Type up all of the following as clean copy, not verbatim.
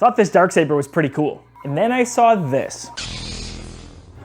Thought this Darksaber was pretty cool. And then I saw this.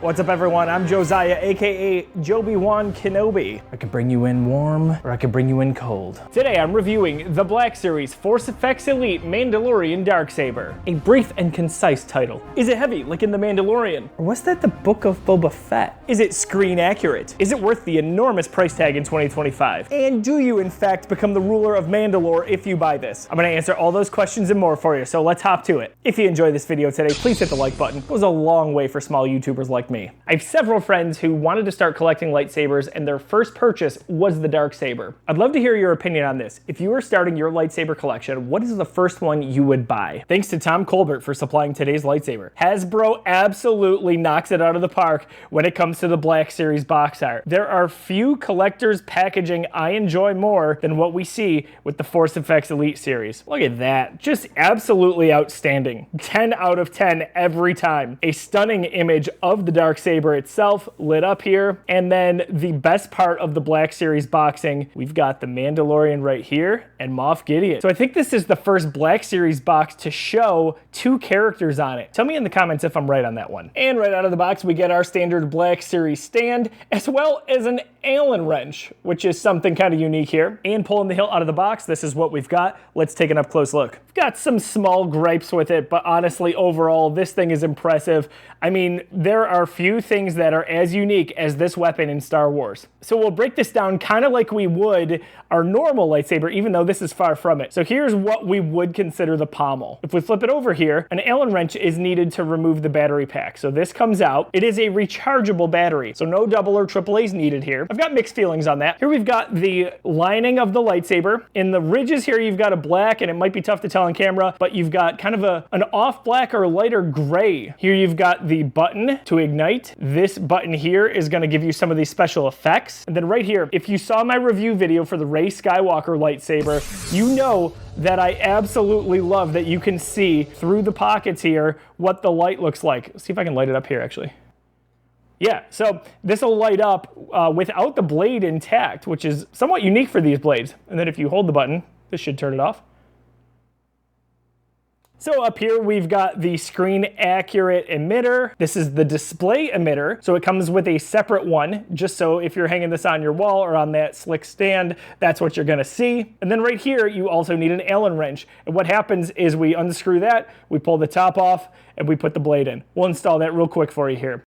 What's up everyone, I'm Josiah, aka Joby-Wan Kenobi. I could bring you in warm, or I could bring you in cold. Today I'm reviewing the Black Series Force FX Elite Mandalorian Darksaber. A brief and concise title. Is it heavy, like in The Mandalorian? Or was that the Book of Boba Fett? Is it screen accurate? Is it worth the enormous price tag in 2025? And do you in fact become the ruler of Mandalore if you buy this? I'm gonna answer all those questions and more for you, so let's hop to it. If you enjoyed this video today, please hit the like button. It goes a long way for small YouTubers like me. I have several friends who wanted to start collecting lightsabers and their first purchase was the Darksaber. I'd love to hear your opinion on this. If you were starting your lightsaber collection, what is the first one you would buy? Thanks to Tom Colbert for supplying today's lightsaber. Hasbro absolutely knocks it out of the park when it comes to the Black Series box art. There are few collectors packaging I enjoy more than what we see with the Force FX Elite series. Look at that, just absolutely outstanding. 10 out of 10 every time. A stunning image of the Darksaber itself lit up here, and then the best part of the Black Series boxing, we've got the Mandalorian right here and Moff Gideon. So I think this is the first Black Series box to show two characters on it. Tell me in the comments if I'm right on that one. And right out of the box we get our standard Black Series stand, as well as an Allen wrench, which is something kind of unique here. And pulling the hilt out of the box, this is what we've got. Let's take an up close look. We've got some small gripes with it, but honestly overall this thing is impressive. I mean, there are few things that are as unique as this weapon in Star Wars. So we'll break this down kind of like we would our normal lightsaber, even though this is far from it. So here's what we would consider the pommel. If we flip it over here, an Allen wrench is needed to remove the battery pack. So this comes out. It is a rechargeable battery, so no double or triple A's needed here. I've got mixed feelings on that. Here we've got the lining of the lightsaber. In the ridges here, you've got a black, and it might be tough to tell on camera, but you've got kind of an off black or lighter gray. Here you've got the button to ignite. This button here is going to give you some of these special effects. And then right here, if you saw my review video for the Rey Skywalker lightsaber, you know that I absolutely love that you can see through the pockets here what the light looks like. Let's see if I can light it up here actually. Yeah, so this will light up without the blade intact, which is somewhat unique for these blades. And then if you hold the button, this should turn it off. So up here we've got the screen accurate emitter. This is the display emitter. So it comes with a separate one, just so if you're hanging this on your wall or on that slick stand, that's what you're gonna see. And then right here, you also need an Allen wrench. And what happens is we unscrew that, we pull the top off, and we put the blade in. We'll install that real quick for you here.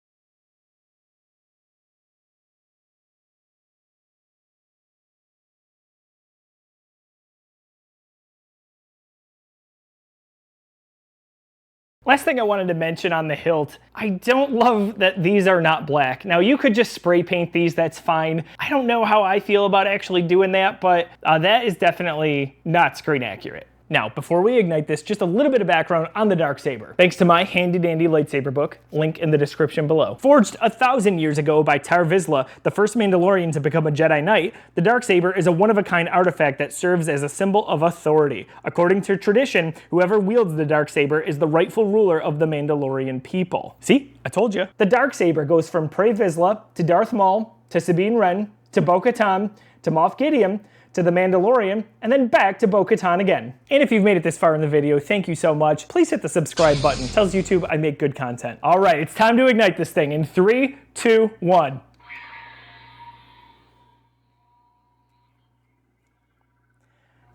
Last thing I wanted to mention on the hilt, I don't love that these are not black. Now you could just spray paint these, that's fine. I don't know how I feel about actually doing that, but that is definitely not screen accurate. Now, before we ignite this, just a little bit of background on the Darksaber. Thanks to my handy dandy lightsaber book, link in the description below. Forged 1,000 years ago by Tar Vizsla, the first Mandalorian to become a Jedi Knight, the Darksaber is a one-of-a-kind artifact that serves as a symbol of authority. According to tradition, whoever wields the Darksaber is the rightful ruler of the Mandalorian people. See? I told you. The Darksaber goes from Pre Vizsla to Darth Maul to Sabine Wren to Bo-Katan to Moff Gideon to the Mandalorian, and then back to Bo-Katan again. And if you've made it this far in the video, thank you so much. Please hit the subscribe button. It tells YouTube I make good content. All right, it's time to ignite this thing in 3, 2, 1.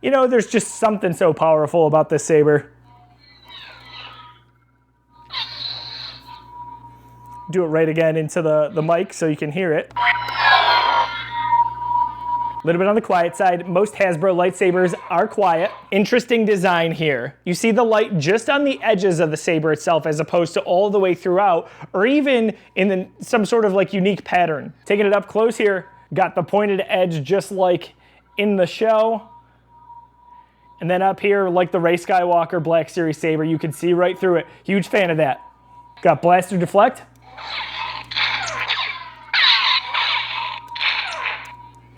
You know, there's just something so powerful about this saber. Do it right again into the mic so you can hear it. A little bit on the quiet side. Most Hasbro lightsabers are quiet. Interesting design here. You see the light just on the edges of the saber itself as opposed to all the way throughout, or even in some sort of like unique pattern. Taking it up close here, got the pointed edge just like in the show. And then up here, like the Rey Skywalker Black Series saber, you can see right through it. Huge fan of that. Got blaster deflect.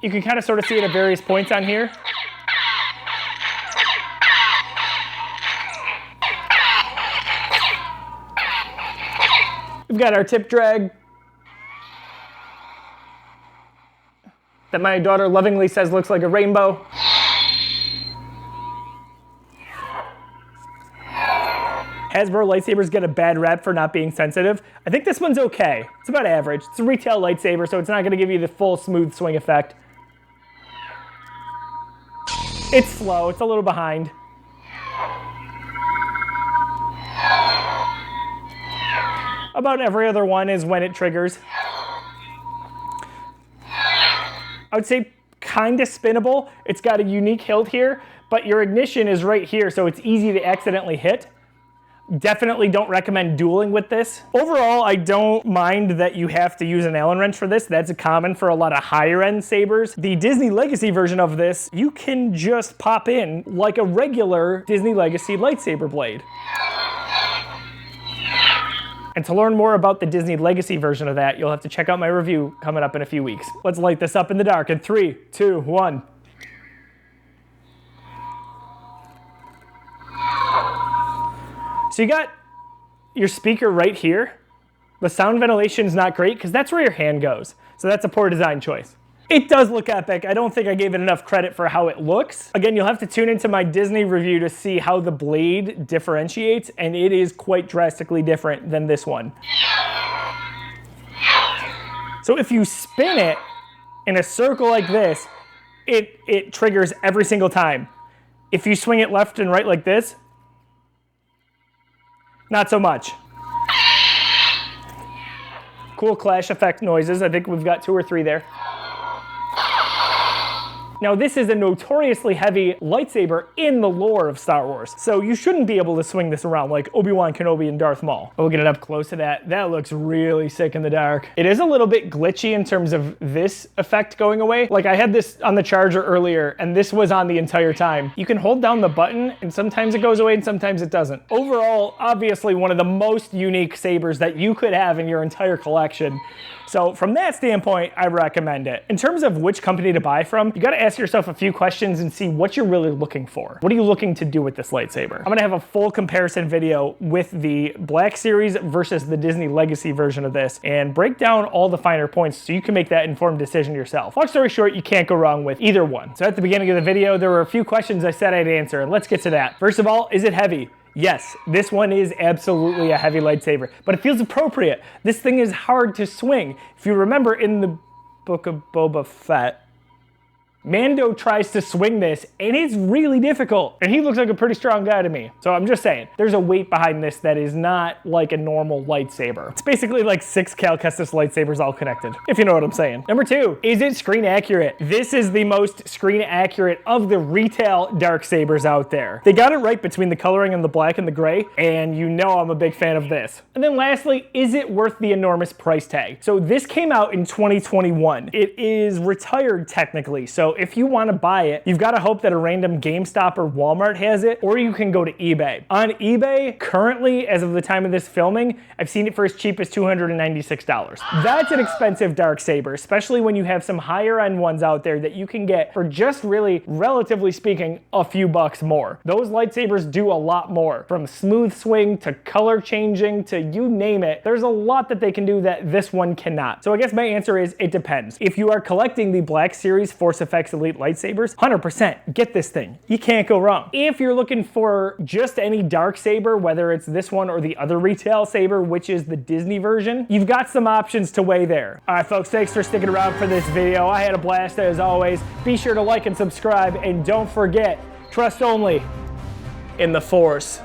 You can kind of sort of see it at various points on here. We've got our tip drag that my daughter lovingly says looks like a rainbow. Hasbro lightsabers get a bad rep for not being sensitive. I think this one's okay. It's about average. It's a retail lightsaber, so it's not gonna give you the full smooth swing effect. It's slow, it's a little behind. About every other one is when it triggers. I would say kind of spinnable. It's got a unique hilt here, but your ignition is right here, so it's easy to accidentally hit. Definitely don't recommend dueling with this. Overall, I don't mind that you have to use an Allen wrench for this. That's common for a lot of higher end sabers. The Disney Legacy version of this, you can just pop in like a regular Disney Legacy lightsaber blade. And to learn more about the Disney Legacy version of that, you'll have to check out my review coming up in a few weeks. Let's light this up in the dark in 3, 2, 1. So you got your speaker right here. The sound ventilation is not great because that's where your hand goes. So that's a poor design choice. It does look epic. I don't think I gave it enough credit for how it looks. Again, you'll have to tune into my Disney review to see how the blade differentiates, and it is quite drastically different than this one. So if you spin it in a circle like this, it triggers every single time. If you swing it left and right like this, not so much. Cool clash effect noises. I think we've got 2 or 3 there. Now, this is a notoriously heavy lightsaber in the lore of Star Wars, so you shouldn't be able to swing this around like Obi-Wan Kenobi and Darth Maul. We'll get it up close to that. That looks really sick in the dark. It is a little bit glitchy in terms of this effect going away. Like, I had this on the charger earlier, and this was on the entire time. You can hold down the button, and sometimes it goes away, and sometimes it doesn't. Overall, obviously one of the most unique sabers that you could have in your entire collection. So from that standpoint, I recommend it. In terms of which company to buy from, you gotta ask yourself a few questions and see what you're really looking for. What are you looking to do with this lightsaber? I'm gonna have a full comparison video with the Black Series versus the Disney Legacy version of this and break down all the finer points so you can make that informed decision yourself. Long story short, you can't go wrong with either one. So at the beginning of the video, there were a few questions I said I'd answer, and let's get to that. First of all, is it heavy? Yes, this one is absolutely a heavy lightsaber, but it feels appropriate. This thing is hard to swing. If you remember in the Book of Boba Fett, Mando tries to swing this, and it's really difficult. And he looks like a pretty strong guy to me. So I'm just saying, there's a weight behind this that is not like a normal lightsaber. It's basically like 6 Cal Kestis lightsabers all connected, if you know what I'm saying. Number 2, is it screen accurate? This is the most screen accurate of the retail Darksabers out there. They got it right between the coloring and the black and the gray, and you know I'm a big fan of this. And then lastly, is it worth the enormous price tag? So this came out in 2021. It is retired technically, so if you want to buy it, you've got to hope that a random GameStop or Walmart has it, or you can go to eBay. On eBay, currently, as of the time of this filming, I've seen it for as cheap as $296. That's an expensive Darksaber, especially when you have some higher end ones out there that you can get for just really, relatively speaking, a few bucks more. Those lightsabers do a lot more, from smooth swing to color changing to you name it. There's a lot that they can do that this one cannot. So I guess my answer is it depends. If you are collecting the Black Series Force FX Elite lightsabers, 100% get this thing. You can't go wrong. If you're looking for just any Darksaber, whether it's this one or the other retail saber, which is the Disney version, you've got some options to weigh there. All right, folks, thanks for sticking around for this video. I had a blast as always. Be sure to like and subscribe, and don't forget, trust only in the Force.